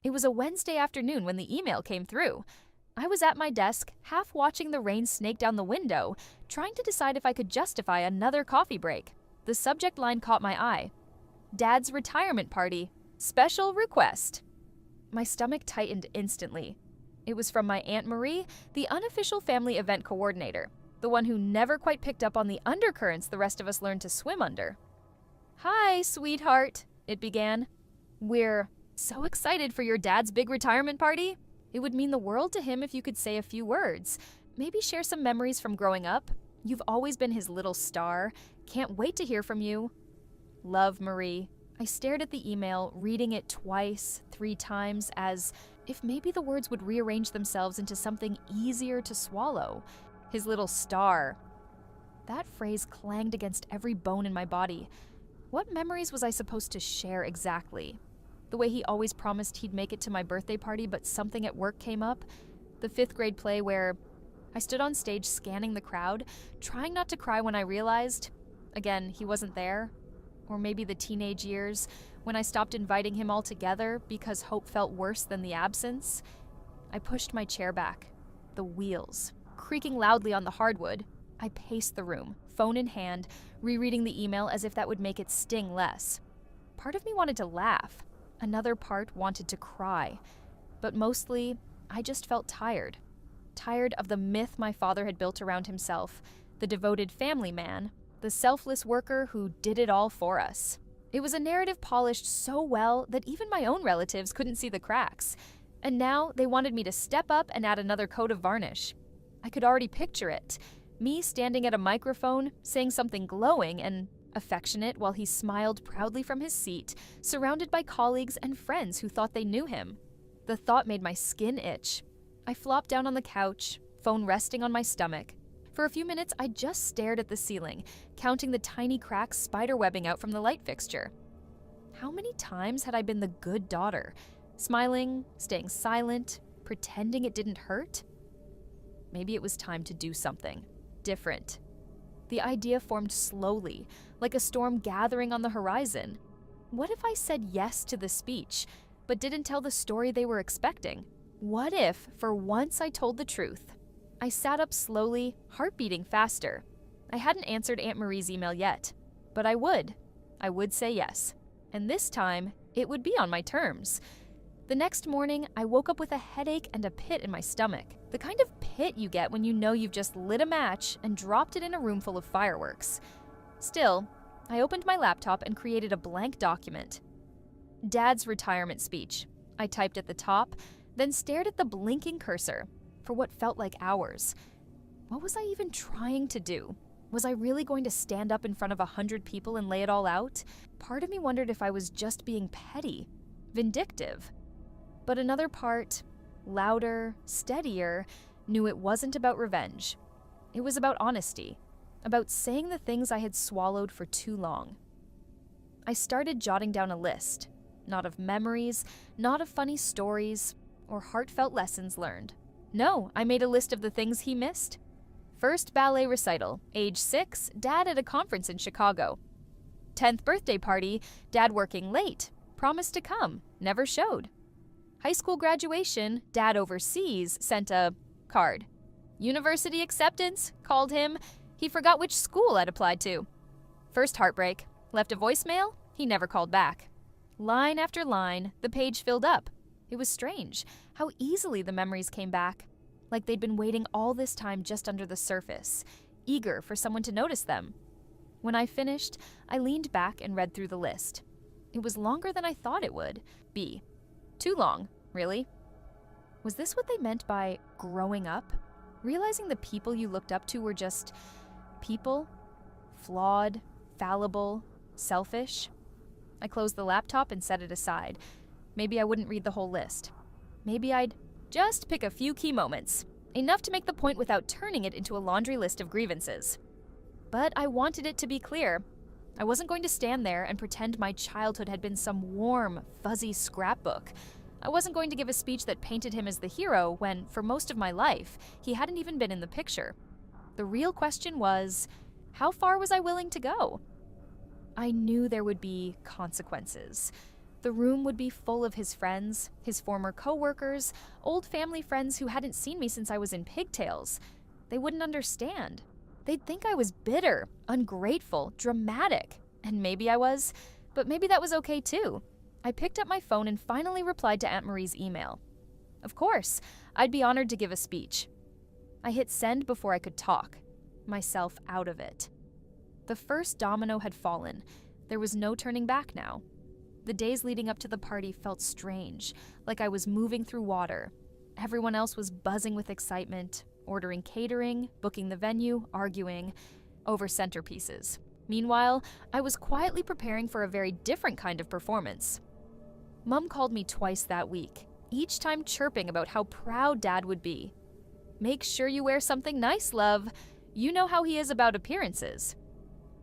It was a Wednesday afternoon when the email came through. I was at my desk, half watching the rain snake down the window, trying to decide if I could justify another coffee break. The subject line caught my eye. Dad's retirement party. Special request. My stomach tightened instantly. It was from my Aunt Marie, the unofficial family event coordinator, the one who never quite picked up on the undercurrents the rest of us learned to swim under. "Hi, sweetheart," it began. "We're so excited for your dad's big retirement party. It would mean the world to him if you could say a few words. Maybe share some memories from growing up. You've always been his little star. Can't wait to hear from you. Love, Marie." I stared at the email, reading it twice, 3 times, as if maybe the words would rearrange themselves into something easier to swallow. His little star. That phrase clanged against every bone in my body. What memories was I supposed to share exactly? The way he always promised he'd make it to my birthday party, but something at work came up? The 5th grade play where I stood on stage scanning the crowd, trying not to cry when I realized, again, he wasn't there? Or maybe the teenage years, when I stopped inviting him altogether because hope felt worse than the absence? I pushed my chair back. The wheels, creaking loudly on the hardwood. I paced the room, phone in hand, rereading the email as if that would make it sting less. Part of me wanted to laugh. Another part wanted to cry. But mostly, I just felt tired. Tired of the myth my father had built around himself, the devoted family man, the selfless worker who did it all for us. It was a narrative polished so well that even my own relatives couldn't see the cracks. And now they wanted me to step up and add another coat of varnish. I could already picture it. Me standing at a microphone, saying something glowing and affectionate while he smiled proudly from his seat, surrounded by colleagues and friends who thought they knew him. The thought made my skin itch. I flopped down on the couch, phone resting on my stomach. For a few minutes, I just stared at the ceiling, counting the tiny cracks spiderwebbing out from the light fixture. How many times had I been the good daughter, smiling, staying silent, pretending it didn't hurt? Maybe it was time to do something different. The idea formed slowly, like a storm gathering on the horizon. What if I said yes to the speech, but didn't tell the story they were expecting? What if, for once, I told the truth? I sat up slowly, heart beating faster. I hadn't answered Aunt Marie's email yet, but I would. I would say yes. And this time, it would be on my terms. The next morning, I woke up with a headache and a pit in my stomach. The kind of pit you get when you know you've just lit a match and dropped it in a room full of fireworks. Still, I opened my laptop and created a blank document. Dad's retirement speech. I typed at the top, then stared at the blinking cursor for what felt like hours. What was I even trying to do? Was I really going to stand up in front of 100 people and lay it all out? Part of me wondered if I was just being petty, vindictive. But another part, louder, steadier, knew it wasn't about revenge. It was about honesty, about saying the things I had swallowed for too long. I started jotting down a list, not of memories, not of funny stories, or heartfelt lessons learned. No, I made a list of the things he missed. First ballet recital, age 6, dad at a conference in Chicago. 10th birthday party, dad working late, promised to come, never showed. High school graduation, dad overseas, sent a card. University acceptance, called him, he forgot which school I'd applied to. First heartbreak, left a voicemail, he never called back. Line after line, the page filled up. It was strange how easily the memories came back, like they'd been waiting all this time just under the surface, eager for someone to notice them. When I finished, I leaned back and read through the list. It was longer than I thought it would be. Too long, really. Was this what they meant by growing up? Realizing the people you looked up to were just people? Flawed, fallible, selfish? I closed the laptop and set it aside. Maybe I wouldn't read the whole list. Maybe I'd just pick a few key moments, enough to make the point without turning it into a laundry list of grievances. But I wanted it to be clear. I wasn't going to stand there and pretend my childhood had been some warm, fuzzy scrapbook. I wasn't going to give a speech that painted him as the hero when, for most of my life, he hadn't even been in the picture. The real question was, how far was I willing to go? I knew there would be consequences. The room would be full of his friends, his former coworkers, old family friends who hadn't seen me since I was in pigtails. They wouldn't understand. They'd think I was bitter, ungrateful, dramatic. And maybe I was, but maybe that was okay too. I picked up my phone and finally replied to Aunt Marie's email. Of course, I'd be honored to give a speech. I hit send before I could talk myself out of it. The first domino had fallen. There was no turning back now. The days leading up to the party felt strange, like I was moving through water. Everyone else was buzzing with excitement, ordering catering, booking the venue, arguing over centerpieces. Meanwhile, I was quietly preparing for a very different kind of performance. Mom called me twice that week, each time chirping about how proud Dad would be. "Make sure you wear something nice, love. You know how he is about appearances."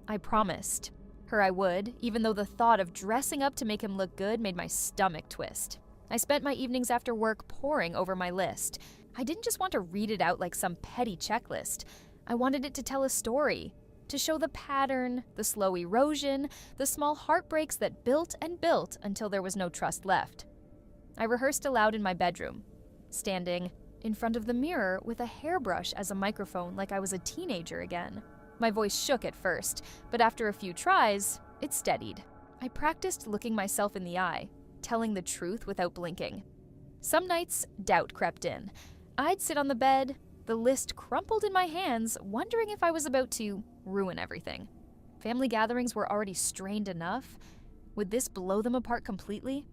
I promised her I would, even though the thought of dressing up to make him look good made my stomach twist. I spent my evenings after work poring over my list. I didn't just want to read it out like some petty checklist. I wanted it to tell a story, to show the pattern, the slow erosion, the small heartbreaks that built and built until there was no trust left. I rehearsed aloud in my bedroom, standing in front of the mirror with a hairbrush as a microphone like I was a teenager again. My voice shook at first, but after a few tries, it steadied. I practiced looking myself in the eye, telling the truth without blinking. Some nights, doubt crept in. I'd sit on the bed, the list crumpled in my hands, wondering if I was about to ruin everything. Family gatherings were already strained enough. Would this blow them apart completely?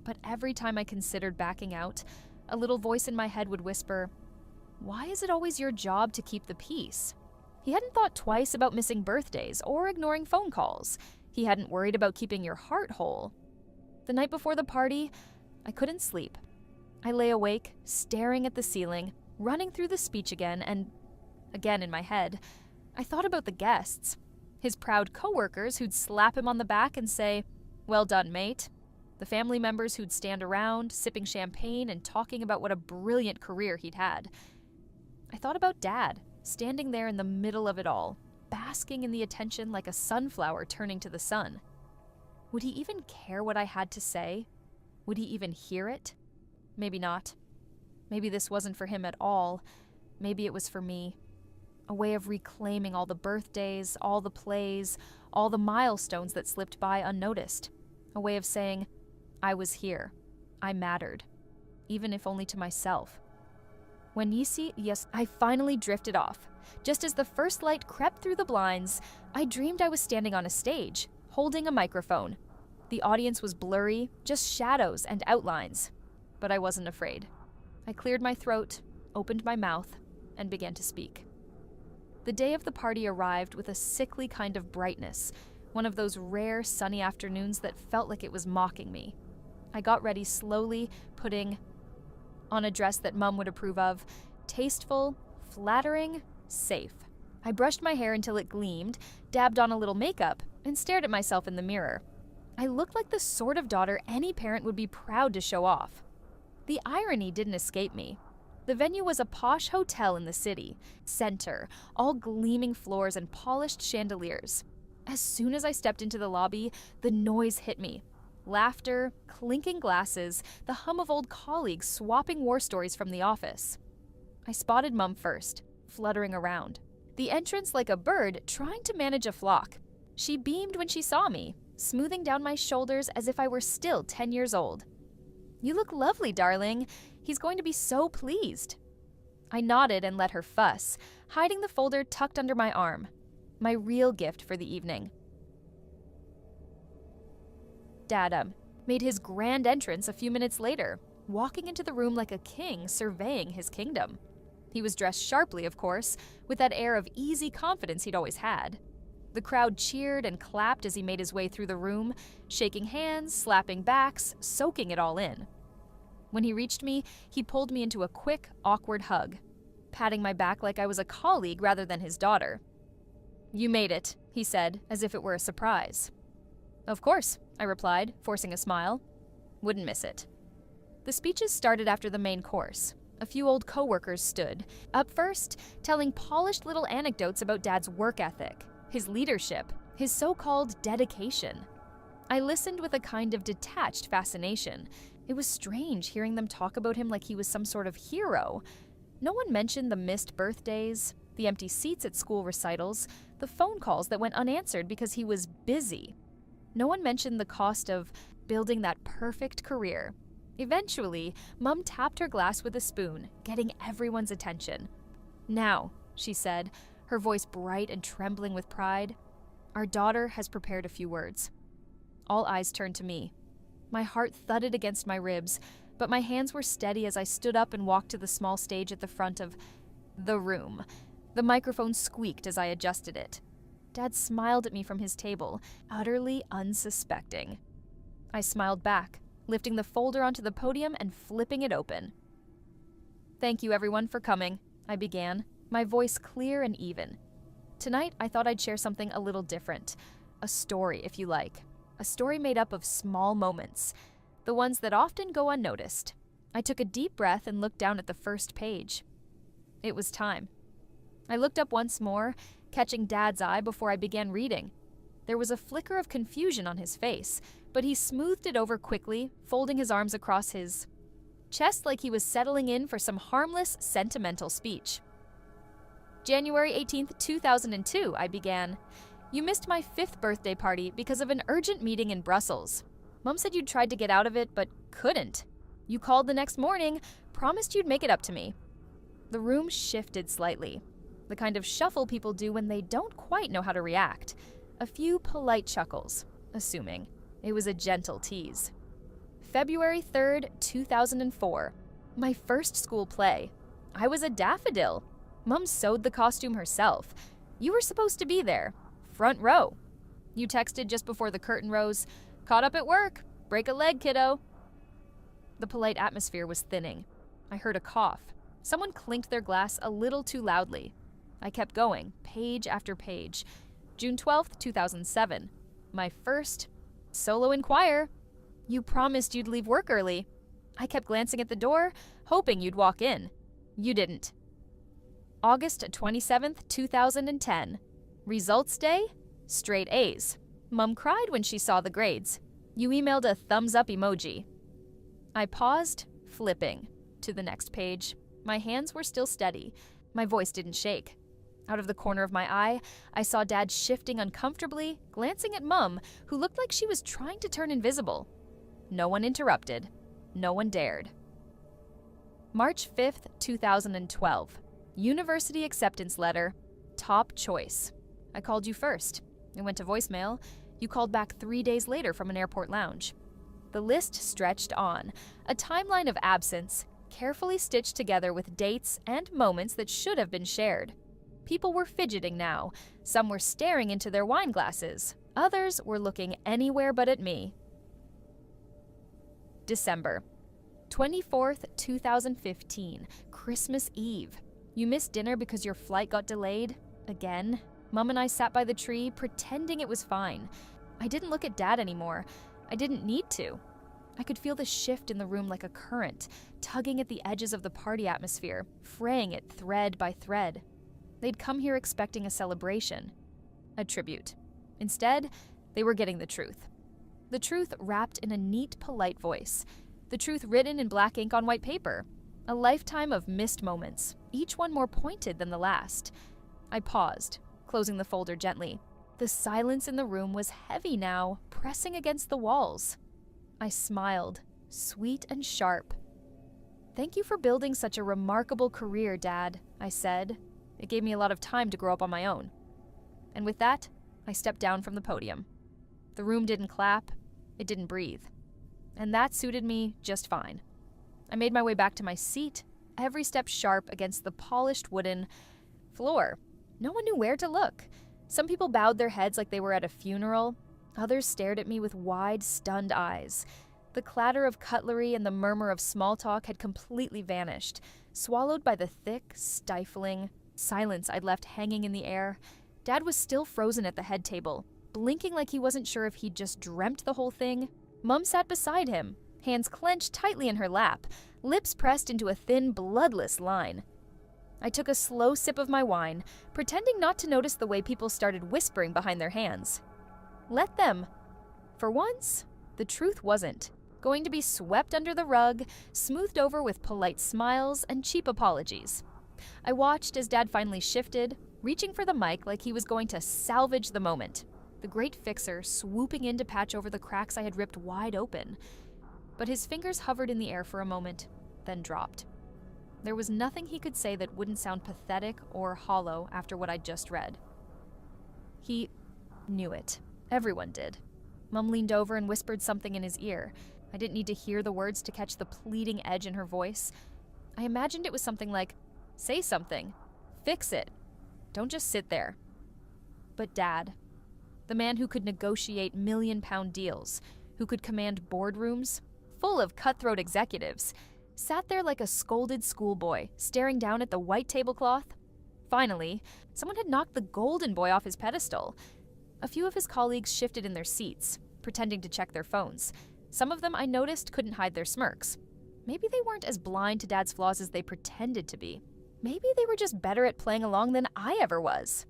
But every time I considered backing out, a little voice in my head would whisper, "Why is it always your job to keep the peace?" He hadn't thought twice about missing birthdays or ignoring phone calls. He hadn't worried about keeping your heart whole. The night before the party, I couldn't sleep. I lay awake, staring at the ceiling, running through the speech again, and again in my head, I thought about the guests, his proud coworkers who'd slap him on the back and say, "Well done, mate." The family members who'd stand around, sipping champagne and talking about what a brilliant career he'd had. I thought about Dad, standing there in the middle of it all, basking in the attention like a sunflower turning to the sun. Would he even care what I had to say? Would he even hear it? Maybe not. Maybe this wasn't for him at all. Maybe it was for me. A way of reclaiming all the birthdays, all the plays, all the milestones that slipped by unnoticed. A way of saying, I was here. I mattered. Even if only to myself. When I finally drifted off. Just as the first light crept through the blinds, I dreamed I was standing on a stage, holding a microphone. The audience was blurry, just shadows and outlines. But I wasn't afraid. I cleared my throat, opened my mouth, and began to speak. The day of the party arrived with a sickly kind of brightness, one of those rare sunny afternoons that felt like it was mocking me. I got ready slowly, putting on a dress that Mum would approve of, tasteful, flattering, safe. I brushed my hair until it gleamed, dabbed on a little makeup, and stared at myself in the mirror. I looked like the sort of daughter any parent would be proud to show off. The irony didn't escape me. The venue was a posh hotel in the city, center, all gleaming floors and polished chandeliers. As soon as I stepped into the lobby, the noise hit me. Laughter, clinking glasses, the hum of old colleagues swapping war stories from the office. I spotted Mum first, fluttering around. The entrance like a bird trying to manage a flock. She beamed when she saw me, smoothing down my shoulders as if I were still 10 years old. "You look lovely, darling. He's going to be so pleased." I nodded and let her fuss, hiding the folder tucked under my arm. My real gift for the evening. Dad made his grand entrance a few minutes later, walking into the room like a king surveying his kingdom. He was dressed sharply, of course, with that air of easy confidence he'd always had. The crowd cheered and clapped as he made his way through the room, shaking hands, slapping backs, soaking it all in. When he reached me, he pulled me into a quick, awkward hug, patting my back like I was a colleague rather than his daughter. "You made it," he said, as if it were a surprise. "Of course," I replied, forcing a smile. "Wouldn't miss it." The speeches started after the main course. A few old coworkers stood, up first, telling polished little anecdotes about Dad's work ethic, his leadership, his so-called dedication. I listened with a kind of detached fascination. It was strange hearing them talk about him like he was some sort of hero. No one mentioned the missed birthdays, the empty seats at school recitals, the phone calls that went unanswered because he was busy. No one mentioned the cost of building that perfect career. Eventually, Mom tapped her glass with a spoon, getting everyone's attention. "Now," she said, her voice bright and trembling with pride, "our daughter has prepared a few words." All eyes turned to me. My heart thudded against my ribs, but my hands were steady as I stood up and walked to the small stage at the front of the room. The microphone squeaked as I adjusted it. Dad smiled at me from his table, utterly unsuspecting. I smiled back, lifting the folder onto the podium and flipping it open. "Thank you everyone for coming," I began, my voice clear and even. Tonight I thought I'd share something a little different. A story, if you like. A story made up of small moments, the ones that often go unnoticed. I took a deep breath and looked down at the first page. It was time. I looked up once more, catching Dad's eye before I began reading. There was a flicker of confusion on his face, but he smoothed it over quickly, folding his arms across his chest like he was settling in for some harmless, sentimental speech. "January 18th, 2002, I began. "You missed my 5th birthday party because of an urgent meeting in Brussels. Mom said you'd tried to get out of it, but couldn't. You called the next morning, promised you'd make it up to me." The room shifted slightly, the kind of shuffle people do when they don't quite know how to react. A few polite chuckles, assuming. It was a gentle tease. "February 3rd, 2004. My first school play. I was a daffodil. Mom sewed the costume herself. You were supposed to be there. Front row. You texted just before the curtain rose. Caught up at work. Break a leg, kiddo." The polite atmosphere was thinning. I heard a cough. Someone clinked their glass a little too loudly. I kept going, page after page. June 12th, 2007. My first solo in choir. You promised you'd leave work early. I kept glancing at the door, hoping you'd walk in. You didn't. August 27th, 2010. Results day? Straight A's. Mom cried when she saw the grades. You emailed a thumbs up emoji. I paused, flipping to the next page. My hands were still steady. My voice didn't shake. Out of the corner of my eye, I saw Dad shifting uncomfortably, glancing at Mom, who looked like she was trying to turn invisible. No one interrupted. No one dared. March 5th, 2012. University acceptance letter. Top choice. I called you first. It went to voicemail. You called back 3 days later from an airport lounge. The list stretched on, a timeline of absence, carefully stitched together with dates and moments that should have been shared. People were fidgeting now. Some were staring into their wine glasses. Others were looking anywhere but at me. December 24th, 2015, Christmas Eve. You missed dinner because your flight got delayed? Again? Mom and I sat by the tree, pretending it was fine. I didn't look at Dad anymore. I didn't need to. I could feel the shift in the room like a current, tugging at the edges of the party atmosphere, fraying it thread by thread. They'd come here expecting a celebration, a tribute. Instead, they were getting the truth. The truth wrapped in a neat, polite voice. The truth written in black ink on white paper. A lifetime of missed moments, each one more pointed than the last. I paused, closing the folder gently. The silence in the room was heavy now, pressing against the walls. I smiled, sweet and sharp. "Thank you for building such a remarkable career, Dad," I said. It gave me a lot of time to grow up on my own. And with that, I stepped down from the podium. The room didn't clap, it didn't breathe. And that suited me just fine. I made my way back to my seat, every step sharp against the polished wooden floor. No one knew where to look. Some people bowed their heads like they were at a funeral. Others stared at me with wide, stunned eyes. The clatter of cutlery and the murmur of small talk had completely vanished, swallowed by the thick, stifling silence I'd left hanging in the air. Dad was still frozen at the head table, blinking like he wasn't sure if he'd just dreamt the whole thing. Mom sat beside him, hands clenched tightly in her lap, lips pressed into a thin, bloodless line. I took a slow sip of my wine, pretending not to notice the way people started whispering behind their hands. Let them. For once, the truth wasn't going to be swept under the rug, smoothed over with polite smiles and cheap apologies. I watched as Dad finally shifted, reaching for the mic like he was going to salvage the moment, the great fixer swooping in to patch over the cracks I had ripped wide open. But his fingers hovered in the air for a moment, then dropped. There was nothing he could say that wouldn't sound pathetic or hollow after what I'd just read. He knew it. Everyone did. Mom leaned over and whispered something in his ear. I didn't need to hear the words to catch the pleading edge in her voice. I imagined it was something like, "Say something. Fix it. Don't just sit there." But Dad, the man who could negotiate million-pound deals, who could command boardrooms full of cutthroat executives, sat there like a scolded schoolboy, staring down at the white tablecloth. Finally, someone had knocked the golden boy off his pedestal. A few of his colleagues shifted in their seats, pretending to check their phones. Some of them I noticed couldn't hide their smirks. Maybe they weren't as blind to Dad's flaws as they pretended to be. Maybe they were just better at playing along than I ever was.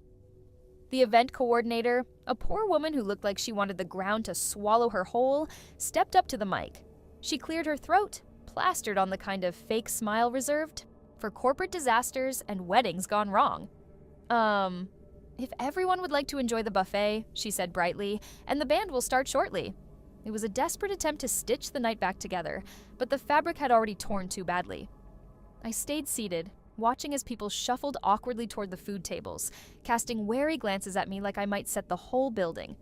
The event coordinator, a poor woman who looked like she wanted the ground to swallow her whole, stepped up to the mic. She cleared her throat, plastered on the kind of fake smile reserved for corporate disasters and weddings gone wrong. If everyone would like to enjoy the buffet, she said brightly, and the band will start shortly. It was a desperate attempt to stitch the night back together, but the fabric had already torn too badly. I stayed seated, watching as people shuffled awkwardly toward the food tables, casting wary glances at me like I might set the whole building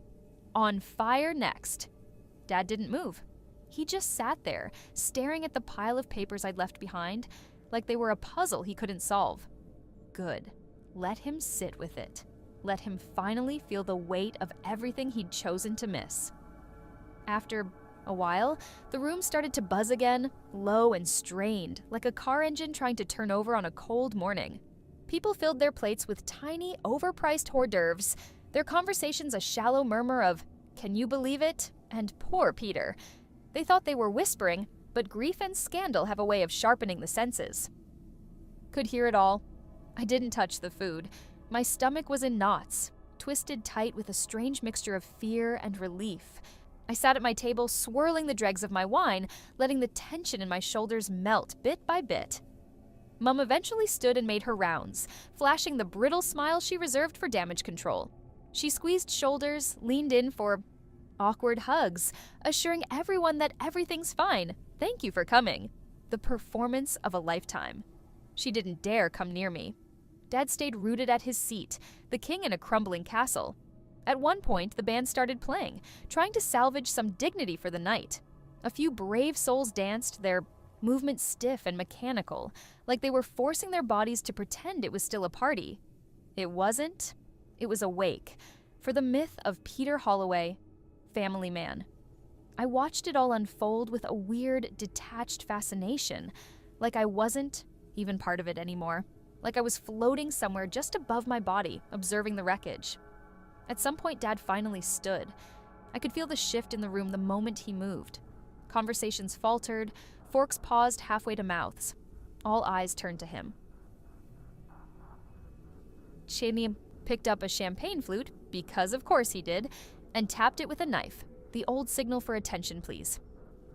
on fire next. Dad didn't move. He just sat there, staring at the pile of papers I'd left behind, like they were a puzzle he couldn't solve. Good. Let him sit with it. Let him finally feel the weight of everything he'd chosen to miss. After a while, the room started to buzz again, low and strained, like a car engine trying to turn over on a cold morning. People filled their plates with tiny, overpriced hors d'oeuvres, their conversations a shallow murmur of, "Can you believe it?" and "Poor Peter." They thought they were whispering, but grief and scandal have a way of sharpening the senses. Could hear it all. I didn't touch the food. My stomach was in knots, twisted tight with a strange mixture of fear and relief. I sat at my table, swirling the dregs of my wine, letting the tension in my shoulders melt bit by bit. Mum eventually stood and made her rounds, flashing the brittle smile she reserved for damage control. She squeezed shoulders, leaned in for awkward hugs, assuring everyone that everything's fine. Thank you for coming. The performance of a lifetime. She didn't dare come near me. Dad stayed rooted at his seat, the king in a crumbling castle. At one point, the band started playing, trying to salvage some dignity for the night. A few brave souls danced, their movements stiff and mechanical, like they were forcing their bodies to pretend it was still a party. It wasn't. It was a wake for the myth of Peter Holloway, family man. I watched it all unfold with a weird, detached fascination, like I wasn't even part of it anymore, like I was floating somewhere just above my body, observing the wreckage. At some point, Dad finally stood. I could feel the shift in the room the moment he moved. Conversations faltered, forks paused halfway to mouths. All eyes turned to him. Cheney picked up a champagne flute, because of course he did, and tapped it with a knife, the old signal for attention, please.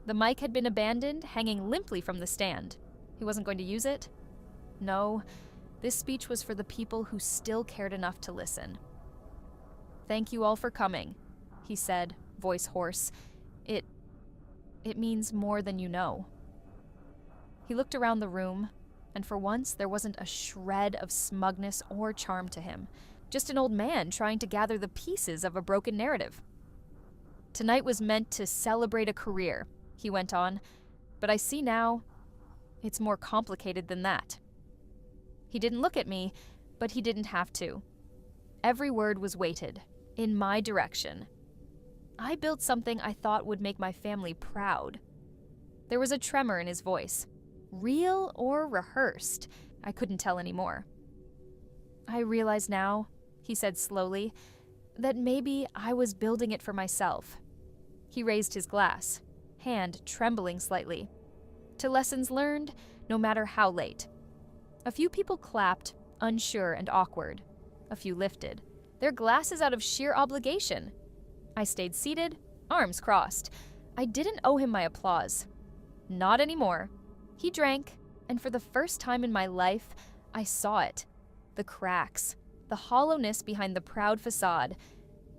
The mic had been abandoned, hanging limply from the stand. He wasn't going to use it? No, this speech was for the people who still cared enough to listen. "Thank you all for coming," he said, voice hoarse. It means more than you know." He looked around the room, and for once there wasn't a shred of smugness or charm to him, just an old man trying to gather the pieces of a broken narrative. "Tonight was meant to celebrate a career," he went on, "but I see now it's more complicated than that." He didn't look at me, but he didn't have to. Every word was weighted, in my direction. I built something I thought would make my family proud. There was a tremor in his voice. Real or rehearsed, I couldn't tell anymore. "I realize now," he said slowly, "that maybe I was building it for myself." He raised his glass, hand trembling slightly. "To lessons learned, no matter how late." A few people clapped, unsure and awkward. A few lifted, their glasses out of sheer obligation. I stayed seated, arms crossed. I didn't owe him my applause. Not anymore. He drank, and for the first time in my life, I saw it. The cracks, the hollowness behind the proud facade.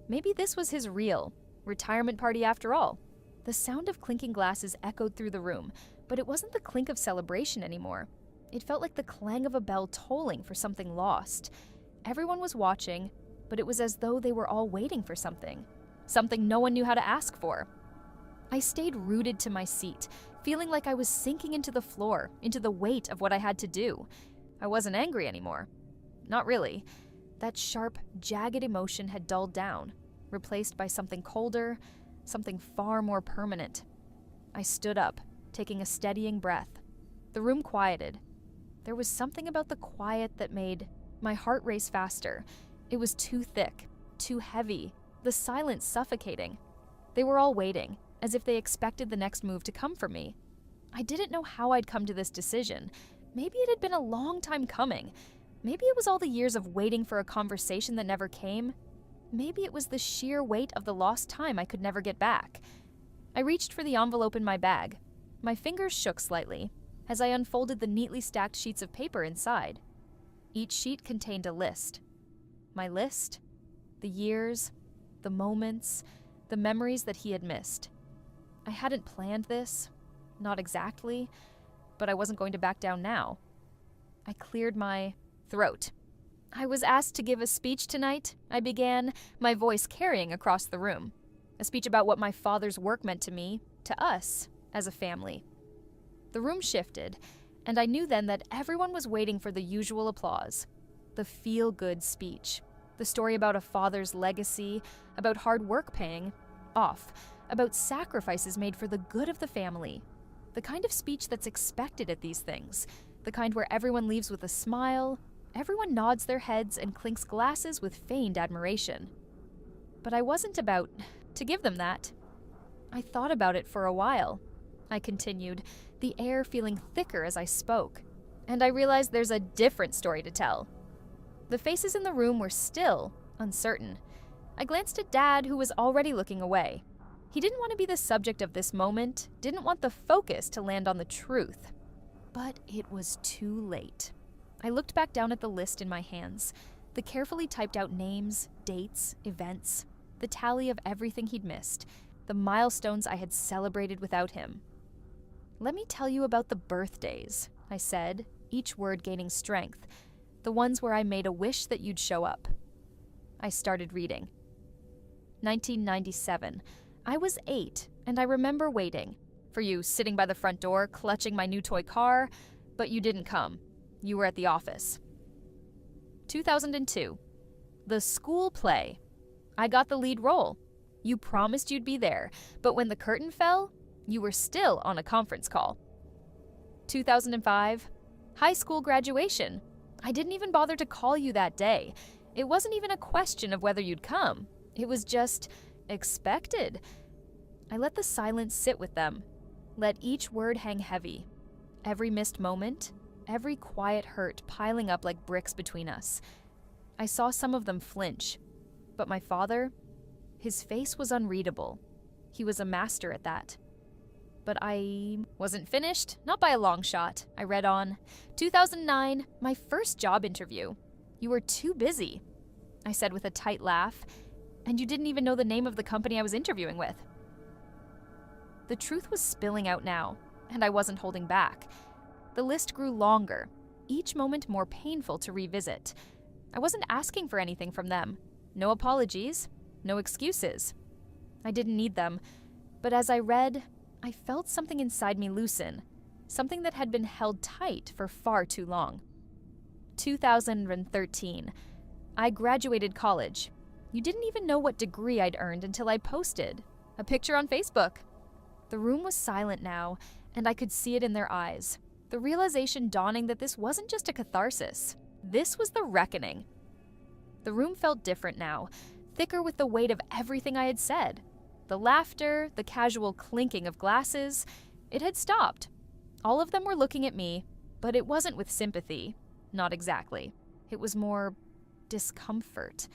Maybe this was his real retirement party after all. The sound of clinking glasses echoed through the room, but it wasn't the clink of celebration anymore. It felt like the clang of a bell tolling for something lost. Everyone was watching, but it was as though they were all waiting for something no one knew how to ask for. I stayed rooted to my seat, feeling like I was sinking into the floor, into the weight of what I had to do. I wasn't angry anymore. Not really. That sharp, jagged emotion had dulled down, replaced by something colder, something far more permanent. I stood up, taking a steadying breath. The room quieted. There was something about the quiet that made my heart race faster. It was too thick, too heavy, the silence suffocating. They were all waiting, as if they expected the next move to come from me. I didn't know how I'd come to this decision. Maybe it had been a long time coming. Maybe it was all the years of waiting for a conversation that never came. Maybe it was the sheer weight of the lost time I could never get back. I reached for the envelope in my bag. My fingers shook slightly as I unfolded the neatly stacked sheets of paper inside. Each sheet contained a list. My list, the years, the moments, the memories that he had missed. I hadn't planned this, not exactly, but I wasn't going to back down now. I cleared my throat. I was asked to give a speech tonight, I began, my voice carrying across the room. A speech about what my father's work meant to me, to us, as a family. The room shifted, and I knew then that everyone was waiting for the usual applause. The feel-good speech. The story about a father's legacy, about hard work paying off, about sacrifices made for the good of the family. The kind of speech that's expected at these things. The kind where everyone leaves with a smile, everyone nods their heads and clinks glasses with feigned admiration. But I wasn't about to give them that. I thought about it for a while. I continued, the air feeling thicker as I spoke. And I realized there's a different story to tell. The faces in the room were still uncertain. I glanced at Dad, who was already looking away. He didn't want to be the subject of this moment, didn't want the focus to land on the truth. But it was too late. I looked back down at the list in my hands, the carefully typed out names, dates, events, the tally of everything he'd missed, the milestones I had celebrated without him. Let me tell you about the birthdays, I said, each word gaining strength, the ones where I made a wish that you'd show up. I started reading. 1997. I was 8, and I remember waiting. For you sitting by the front door, clutching my new toy car, but you didn't come. You were at the office. 2002. The school play. I got the lead role. You promised you'd be there, but when the curtain fell, you were still on a conference call. 2005. High school graduation. I didn't even bother to call you that day. It wasn't even a question of whether you'd come. It was just expected. I let the silence sit with them. Let each word hang heavy. Every missed moment, every quiet hurt piling up like bricks between us. I saw some of them flinch. But my father, his face was unreadable. He was a master at that. But I wasn't finished, not by a long shot. I read on. 2009, my first job interview. You were too busy, I said with a tight laugh, and you didn't even know the name of the company I was interviewing with. The truth was spilling out now, and I wasn't holding back. The list grew longer, each moment more painful to revisit. I wasn't asking for anything from them. No apologies, no excuses. I didn't need them, but as I read, I felt something inside me loosen, something that had been held tight for far too long. 2013. I graduated college. You didn't even know what degree I'd earned until I posted a picture on Facebook. The room was silent now, and I could see it in their eyes. The realization dawning that this wasn't just a catharsis. This was the reckoning. The room felt different now, thicker with the weight of everything I had said. The laughter, the casual clinking of glasses, it had stopped. All of them were looking at me, but it wasn't with sympathy. Not exactly. It was more discomfort.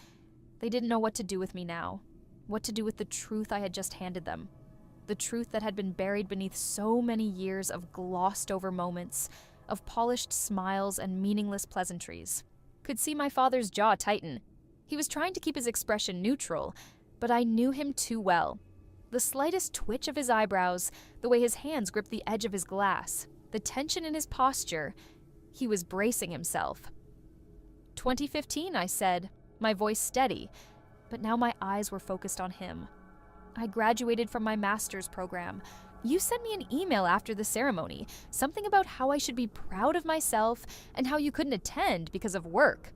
They didn't know what to do with me now. What to do with the truth I had just handed them? The truth that had been buried beneath so many years of glossed-over moments, of polished smiles and meaningless pleasantries. Could see my father's jaw tighten. He was trying to keep his expression neutral, but I knew him too well. The slightest twitch of his eyebrows, the way his hands gripped the edge of his glass, the tension in his posture, he was bracing himself. 2015, I said, my voice steady, but now my eyes were focused on him. I graduated from my master's program. You sent me an email after the ceremony, something about how I should be proud of myself and how you couldn't attend because of work.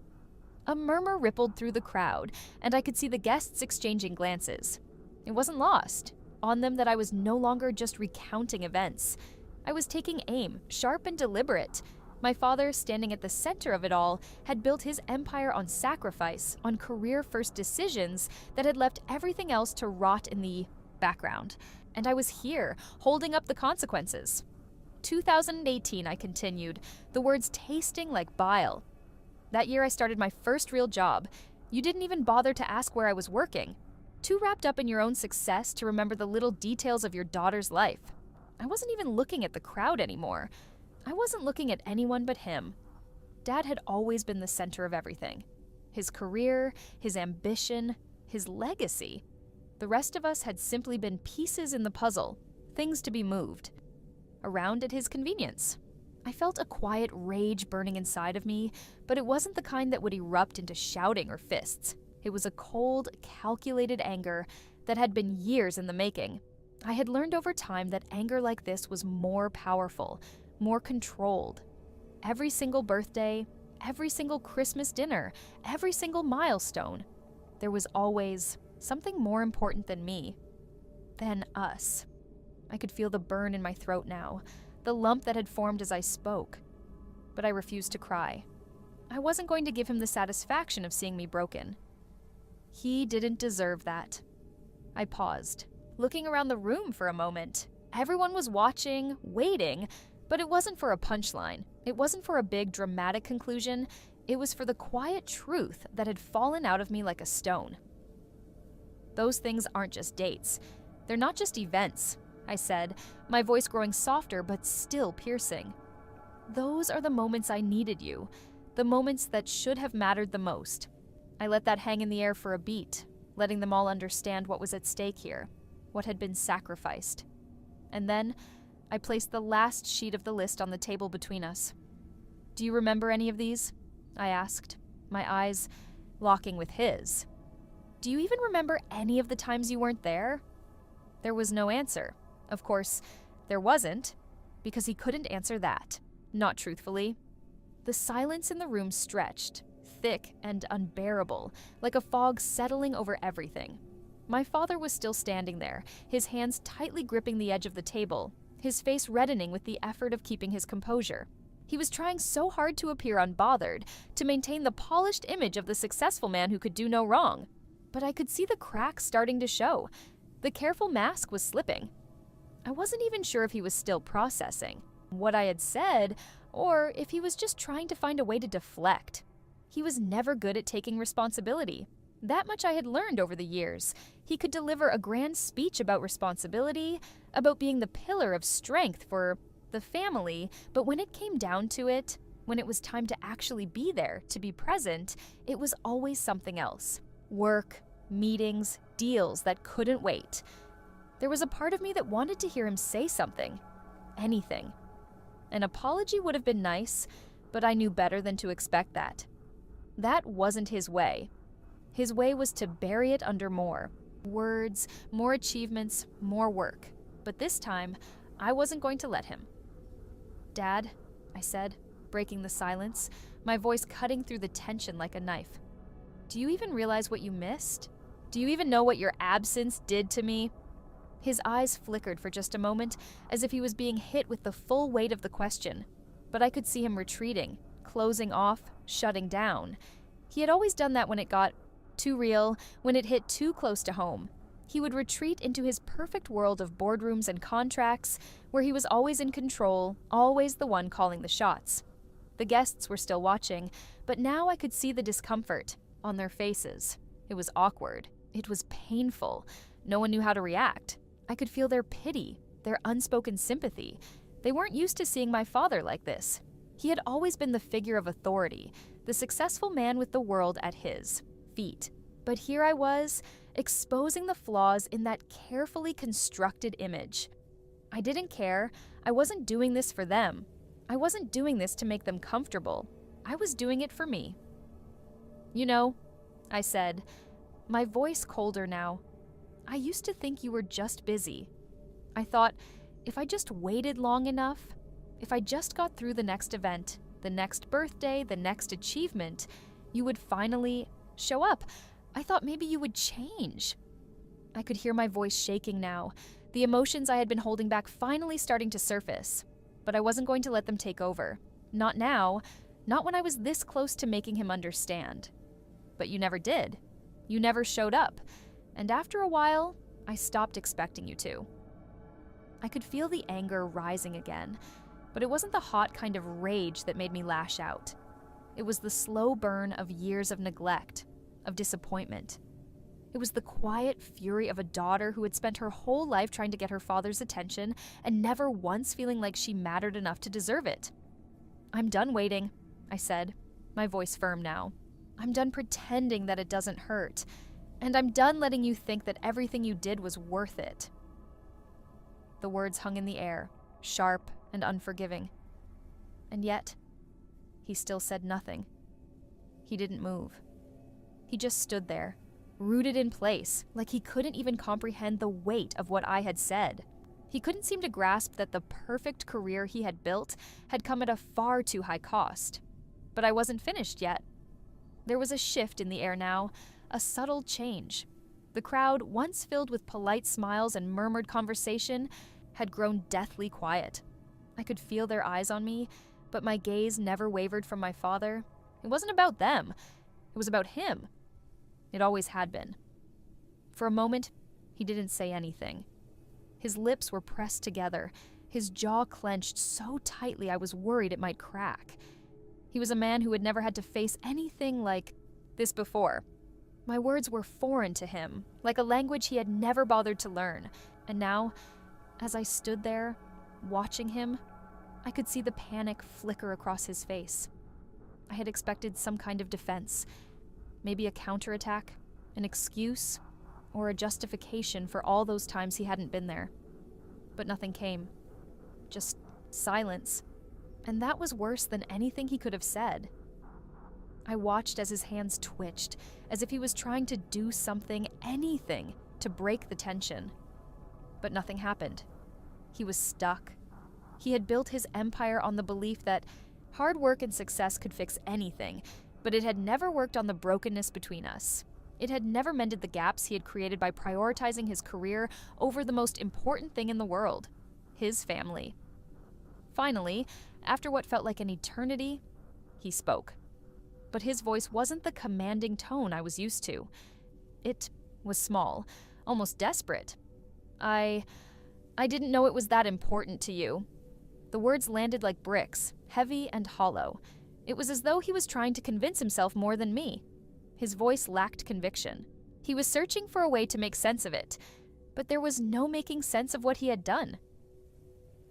A murmur rippled through the crowd, and I could see the guests exchanging glances. It wasn't lost on them that I was no longer just recounting events. I was taking aim, sharp and deliberate. My father, standing at the center of it all, had built his empire on sacrifice, on career-first decisions that had left everything else to rot in the background. And I was here, holding up the consequences. 2018, I continued, the words tasting like bile. That year I started my first real job. You didn't even bother to ask where I was working. Too wrapped up in your own success to remember the little details of your daughter's life. I wasn't even looking at the crowd anymore. I wasn't looking at anyone but him. Dad had always been the center of everything. His career, his ambition, his legacy. The rest of us had simply been pieces in the puzzle, things to be moved, around at his convenience. I felt a quiet rage burning inside of me, but it wasn't the kind that would erupt into shouting or fists. It was a cold, calculated anger that had been years in the making. I had learned over time that anger like this was more powerful, more controlled. Every single birthday, every single Christmas dinner, every single milestone, there was always something more important than me, than us. I could feel the burn in my throat now, the lump that had formed as I spoke. But I refused to cry. I wasn't going to give him the satisfaction of seeing me broken. He didn't deserve that. I paused, looking around the room for a moment. Everyone was watching, waiting, but it wasn't for a punchline. It wasn't for a big dramatic conclusion. It was for the quiet truth that had fallen out of me like a stone. Those things aren't just dates. They're not just events, I said, my voice growing softer but still piercing. Those are the moments I needed you, the moments that should have mattered the most. I let that hang in the air for a beat, letting them all understand what was at stake here, what had been sacrificed. And then I placed the last sheet of the list on the table between us. Do you remember any of these? I asked, my eyes locking with his. Do you even remember any of the times you weren't there? There was no answer. Of course, there wasn't, because he couldn't answer that, not truthfully. The silence in the room stretched, thick and unbearable, like a fog settling over everything. My father was still standing there, his hands tightly gripping the edge of the table, his face reddening with the effort of keeping his composure. He was trying so hard to appear unbothered, to maintain the polished image of the successful man who could do no wrong. But I could see the cracks starting to show. The careful mask was slipping. I wasn't even sure if he was still processing what I had said, or if he was just trying to find a way to deflect. He was never good at taking responsibility. That much I had learned over the years. He could deliver a grand speech about responsibility, about being the pillar of strength for the family, but when it came down to it, when it was time to actually be there, to be present, it was always something else. Work, meetings, deals that couldn't wait. There was a part of me that wanted to hear him say something. Anything. An apology would have been nice, but I knew better than to expect that. That wasn't his way. His way was to bury it under more words, more achievements, more work. But this time, I wasn't going to let him. Dad, I said, breaking the silence, my voice cutting through the tension like a knife. Do you even realize what you missed? Do you even know what your absence did to me? His eyes flickered for just a moment, as if he was being hit with the full weight of the question. But I could see him retreating, closing off, shutting down. He had always done that when it got too real, when it hit too close to home. He would retreat into his perfect world of boardrooms and contracts, where he was always in control, always the one calling the shots. The guests were still watching, but now I could see the discomfort on their faces. It was awkward. It was painful. No one knew how to react. I could feel their pity, their unspoken sympathy. They weren't used to seeing my father like this. He had always been the figure of authority, the successful man with the world at his feet. But here I was, exposing the flaws in that carefully constructed image. I didn't care. I wasn't doing this for them. I wasn't doing this to make them comfortable. I was doing it for me. "You know," I said, my voice colder now, "I used to think you were just busy. I thought, if I just waited long enough, if I just got through the next event, the next birthday, the next achievement, you would finally show up. I thought maybe you would change." I could hear my voice shaking now, the emotions I had been holding back finally starting to surface. But I wasn't going to let them take over. Not now, not when I was this close to making him understand. But you never did. You never showed up. And after a while, I stopped expecting you to. I could feel the anger rising again, but it wasn't the hot kind of rage that made me lash out. It was the slow burn of years of neglect, of disappointment. It was the quiet fury of a daughter who had spent her whole life trying to get her father's attention and never once feeling like she mattered enough to deserve it. "I'm done waiting," I said, my voice firm now. "I'm done pretending that it doesn't hurt, and I'm done letting you think that everything you did was worth it." The words hung in the air, sharp and unforgiving. And yet, he still said nothing. He didn't move. He just stood there, rooted in place, like he couldn't even comprehend the weight of what I had said. He couldn't seem to grasp that the perfect career he had built had come at a far too high cost. But I wasn't finished yet. There was a shift in the air now, a subtle change. The crowd, once filled with polite smiles and murmured conversation, had grown deathly quiet. I could feel their eyes on me, but my gaze never wavered from my father. It wasn't about them. It was about him. It always had been. For a moment, he didn't say anything. His lips were pressed together, his jaw clenched so tightly I was worried it might crack. He was a man who had never had to face anything like this before. My words were foreign to him, like a language he had never bothered to learn. And now, as I stood there, watching him, I could see the panic flicker across his face. I had expected some kind of defense, maybe a counterattack, an excuse, or a justification for all those times he hadn't been there. But nothing came. Just silence. And that was worse than anything he could have said. I watched as his hands twitched, as if he was trying to do something, anything, to break the tension. But nothing happened. He was stuck. He had built his empire on the belief that hard work and success could fix anything, but it had never worked on the brokenness between us. It had never mended the gaps he had created by prioritizing his career over the most important thing in the world, his family. Finally, after what felt like an eternity, he spoke. But his voice wasn't the commanding tone I was used to. It was small, almost desperate. I didn't know it was that important to you." The words landed like bricks, heavy and hollow. It was as though he was trying to convince himself more than me. His voice lacked conviction. He was searching for a way to make sense of it, but there was no making sense of what he had done.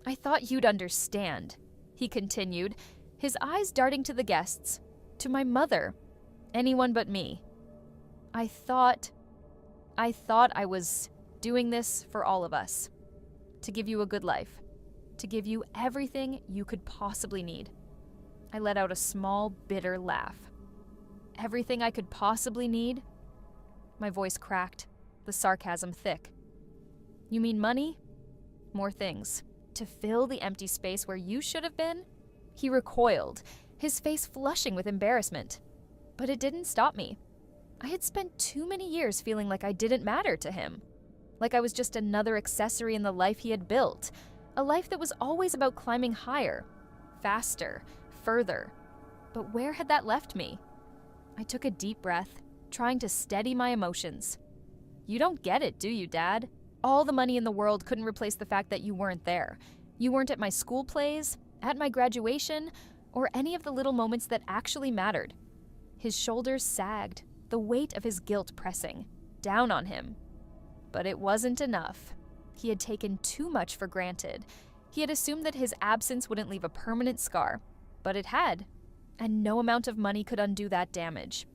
"I thought you'd understand," he continued, his eyes darting to the guests, to my mother, anyone but me. I thought I was doing this for all of us, to give you a good life, to give you everything you could possibly need." I let out a small, bitter laugh. "Everything I could possibly need?" My voice cracked, the sarcasm thick. "You mean money? More things. To fill the empty space where you should have been?" He recoiled, his face flushing with embarrassment. But it didn't stop me. I had spent too many years feeling like I didn't matter to him. Like I was just another accessory in the life he had built. A life that was always about climbing higher, faster, further. But where had that left me? I took a deep breath, trying to steady my emotions. "You don't get it, do you, Dad? All the money in the world couldn't replace the fact that you weren't there. You weren't at my school plays, at my graduation, or any of the little moments that actually mattered." His shoulders sagged, the weight of his guilt pressing. down on him. But it wasn't enough. He had taken too much for granted. He had assumed that his absence wouldn't leave a permanent scar, but it had, and no amount of money could undo that damage.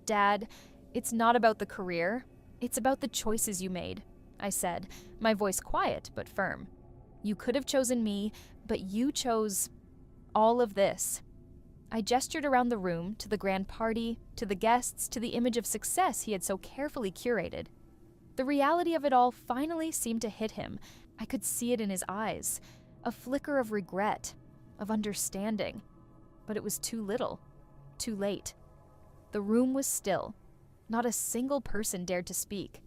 Dad, it's not about the career, it's about the choices you made, I said, my voice quiet but firm. You could have chosen me, but you chose all of this. I gestured around the room, to the grand party, to the guests, to the image of success he had so carefully curated. The reality of it all finally seemed to hit him. I could see it in his eyes, a flicker of regret, of understanding. But it was too little, too late. The room was still. Not a single person dared to speak.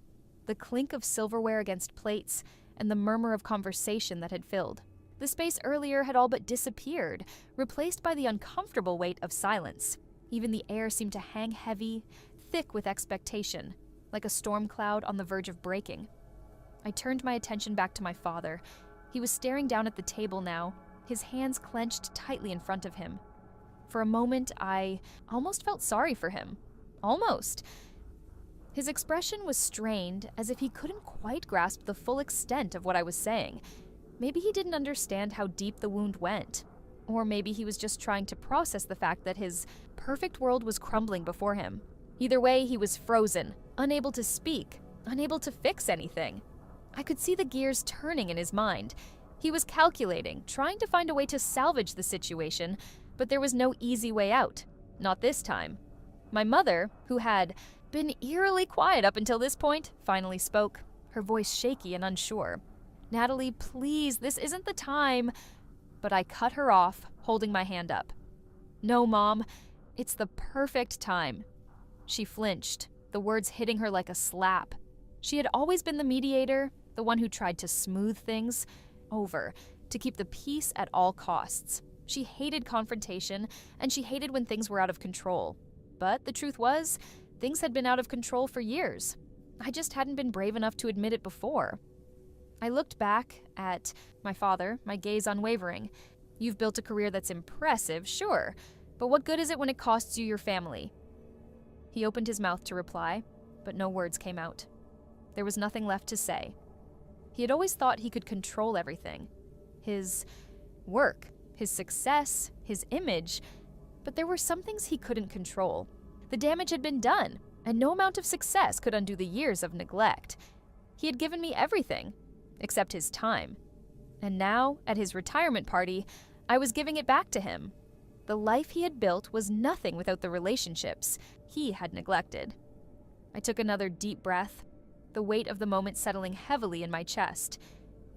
The clink of silverware against plates and the murmur of conversation that had filled. The space earlier had all but disappeared, replaced by the uncomfortable weight of silence. Even the air seemed to hang heavy, thick with expectation, like a storm cloud on the verge of breaking. I turned my attention back to my father. He was staring down at the table now, his hands clenched tightly in front of him. For a moment, I almost felt sorry for him. Almost. His expression was strained, as if he couldn't quite grasp the full extent of what I was saying. Maybe he didn't understand how deep the wound went. Or maybe he was just trying to process the fact that his perfect world was crumbling before him. Either way, he was frozen, unable to speak, unable to fix anything. I could see the gears turning in his mind. He was calculating, trying to find a way to salvage the situation, but there was no easy way out. Not this time. My mother, who had been eerily quiet up until this point, finally spoke, her voice shaky and unsure. Natalie, please, this isn't the time. But I cut her off, holding my hand up. No, Mom, it's the perfect time. She flinched, the words hitting her like a slap. She had always been the mediator, the one who tried to smooth things over, to keep the peace at all costs. She hated confrontation, and she hated when things were out of control. But the truth was, things had been out of control for years. I just hadn't been brave enough to admit it before. I looked back at my father, my gaze unwavering. You've built a career that's impressive, sure, but what good is it when it costs you your family? He opened his mouth to reply, but no words came out. There was nothing left to say. He had always thought he could control everything. His work, his success, his image, but there were some things he couldn't control. The damage had been done, and no amount of success could undo the years of neglect. He had given me everything, except his time. And now, at his retirement party, I was giving it back to him. The life he had built was nothing without the relationships he had neglected. I took another deep breath, the weight of the moment settling heavily in my chest.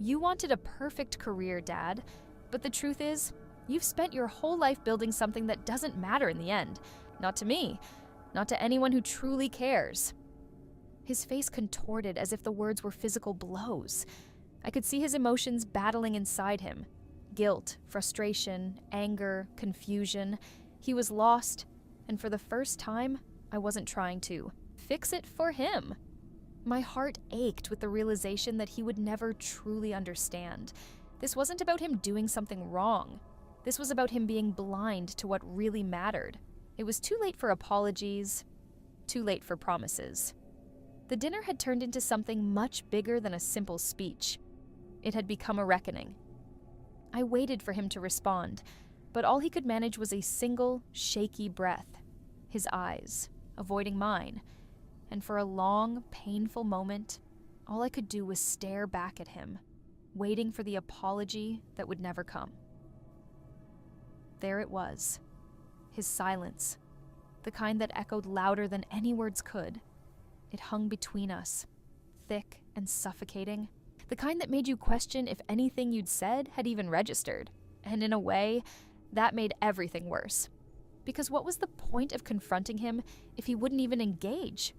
You wanted a perfect career, Dad, but the truth is, you've spent your whole life building something that doesn't matter in the end. Not to me, not to anyone who truly cares. His face contorted as if the words were physical blows. I could see his emotions battling inside him. Guilt, frustration, anger, confusion. He was lost, and for the first time, I wasn't trying to fix it for him. My heart ached with the realization that he would never truly understand. This wasn't about him doing something wrong. This was about him being blind to what really mattered. It was too late for apologies, too late for promises. The dinner had turned into something much bigger than a simple speech. It had become a reckoning. I waited for him to respond, but all he could manage was a single, shaky breath, his eyes avoiding mine, and for a long, painful moment, all I could do was stare back at him, waiting for the apology that would never come. There it was, his silence, the kind that echoed louder than any words could. It hung between us, thick and suffocating, the kind that made you question if anything you'd said had even registered. And in a way, that made everything worse. Because what was the point of confronting him if he wouldn't even engage?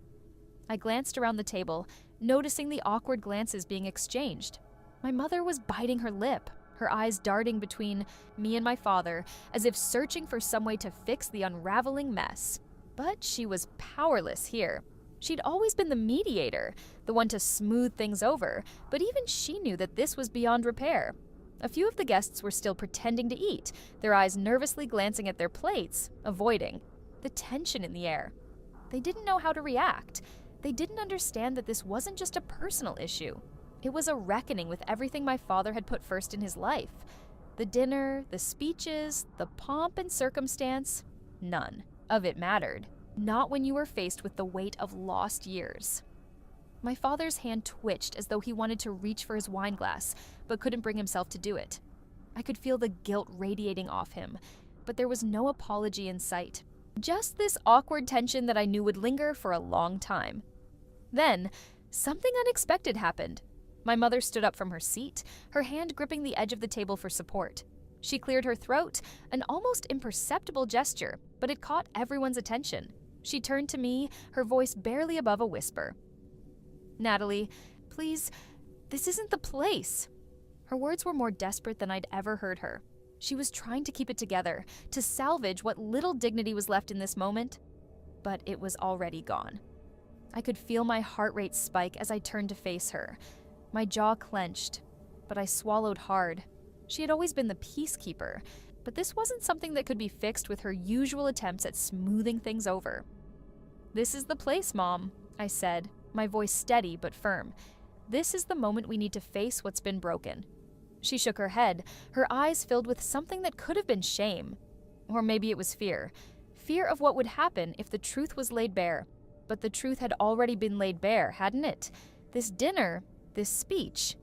I glanced around the table, noticing the awkward glances being exchanged. My mother was biting her lip, her eyes darting between me and my father, as if searching for some way to fix the unraveling mess. But she was powerless here. She'd always been the mediator, the one to smooth things over, but even she knew that this was beyond repair. A few of the guests were still pretending to eat, their eyes nervously glancing at their plates, avoiding. The tension in the air. They didn't know how to react. They didn't understand that this wasn't just a personal issue. It was a reckoning with everything my father had put first in his life. The dinner, the speeches, the pomp and circumstance, none of it mattered. Not when you were faced with the weight of lost years. My father's hand twitched as though he wanted to reach for his wine glass, but couldn't bring himself to do it. I could feel the guilt radiating off him, but there was no apology in sight. Just this awkward tension that I knew would linger for a long time. Then, something unexpected happened. My mother stood up from her seat, her hand gripping the edge of the table for support. She cleared her throat, an almost imperceptible gesture, but it caught everyone's attention. She turned to me, her voice barely above a whisper. "Natalie, please, this isn't the place." Her words were more desperate than I'd ever heard her. She was trying to keep it together, to salvage what little dignity was left in this moment, but it was already gone. I could feel my heart rate spike as I turned to face her. My jaw clenched, but I swallowed hard. She had always been the peacekeeper, but this wasn't something that could be fixed with her usual attempts at smoothing things over. "This is the place, Mom," I said, my voice steady but firm. "This is the moment we need to face what's been broken." She shook her head, her eyes filled with something that could have been shame. Or maybe it was fear. Fear of what would happen if the truth was laid bare. But the truth had already been laid bare, hadn't it? This dinner, this speech.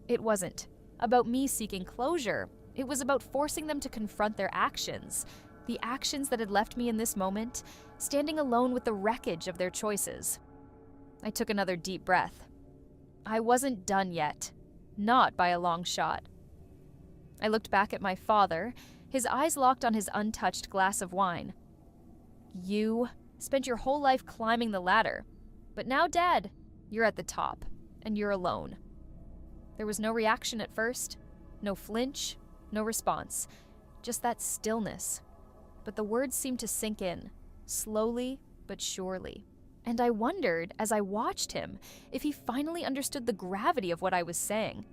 It wasn't about me seeking closure. It was about forcing them to confront their actions. The actions that had left me in this moment, standing alone with the wreckage of their choices. I took another deep breath. I wasn't done yet. Not by a long shot. I looked back at my father, his eyes locked on his untouched glass of wine. "You spent your whole life climbing the ladder, but now, Dad, you're at the top, and you're alone." There was no reaction at first, no flinch, no response, just that stillness. But the words seemed to sink in, slowly but surely. And I wondered, as I watched him, if he finally understood the gravity of what I was saying.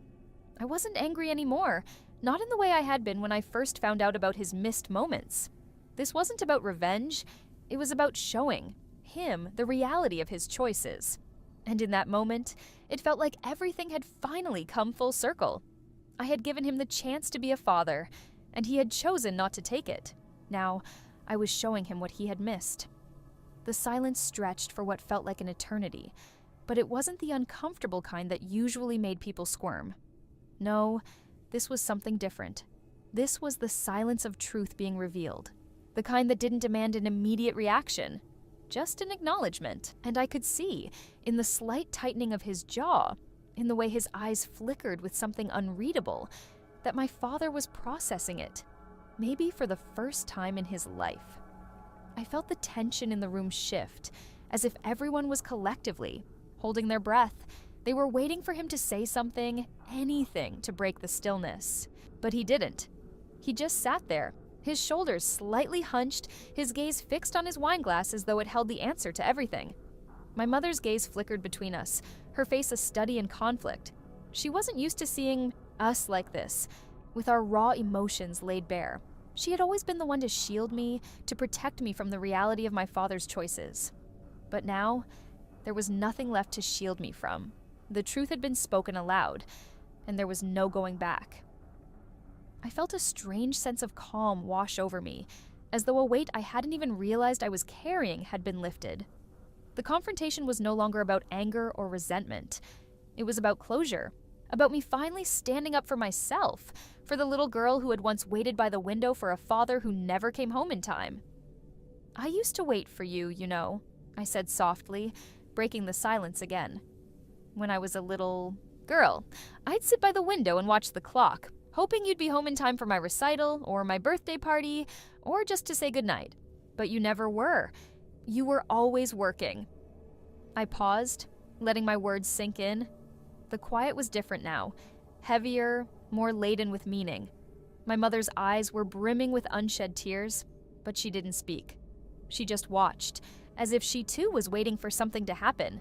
I wasn't angry anymore, not in the way I had been when I first found out about his missed moments. This wasn't about revenge, it was about showing him the reality of his choices. And in that moment, it felt like everything had finally come full circle. I had given him the chance to be a father, and he had chosen not to take it. Now, I was showing him what he had missed. The silence stretched for what felt like an eternity, but it wasn't the uncomfortable kind that usually made people squirm. No, this was something different. This was the silence of truth being revealed, the kind that didn't demand an immediate reaction, just an acknowledgement. And I could see, in the slight tightening of his jaw, in the way his eyes flickered with something unreadable, that my father was processing it, maybe for the first time in his life. I felt the tension in the room shift, as if everyone was collectively holding their breath. They were waiting for him to say something, anything to break the stillness. But he didn't. He just sat there, his shoulders slightly hunched, his gaze fixed on his wine glass as though it held the answer to everything. My mother's gaze flickered between us, her face a study in conflict. She wasn't used to seeing us like this, with our raw emotions laid bare. She had always been the one to shield me, to protect me from the reality of my father's choices. But now, there was nothing left to shield me from. The truth had been spoken aloud, and there was no going back. I felt a strange sense of calm wash over me, as though a weight I hadn't even realized I was carrying had been lifted. The confrontation was no longer about anger or resentment. It was about closure, about me finally standing up for myself, for the little girl who had once waited by the window for a father who never came home in time. "I used to wait for you, you know," I said softly, breaking the silence again. "When I was a little girl, I'd sit by the window and watch the clock, hoping you'd be home in time for my recital, or my birthday party, or just to say goodnight. But you never were. You were always working." I paused, letting my words sink in. The quiet was different now, heavier, more laden with meaning. My mother's eyes were brimming with unshed tears, but she didn't speak. She just watched, as if she too was waiting for something to happen.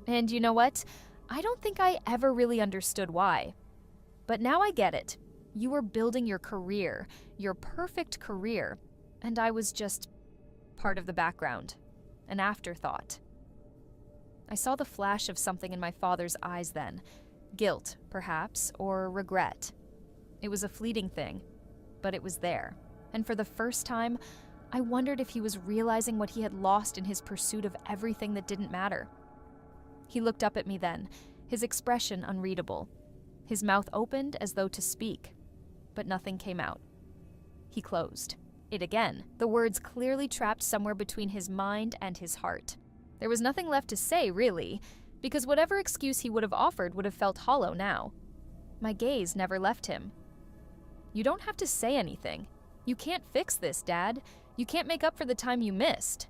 And you know what? I don't think I ever really understood why. But now I get it. You were building your career, your perfect career, and I was just part of the background, an afterthought. I saw the flash of something in my father's eyes then. Guilt, perhaps, or regret. It was a fleeting thing, but it was there. And for the first time, I wondered if he was realizing what he had lost in his pursuit of everything that didn't matter. He looked up at me then, his expression unreadable. His mouth opened as though to speak, but nothing came out. He closed it again, the words clearly trapped somewhere between his mind and his heart. There was nothing left to say, really, because whatever excuse he would have offered would have felt hollow now. My gaze never left him. You don't have to say anything. You can't fix this, Dad. You can't make up for the time you missed.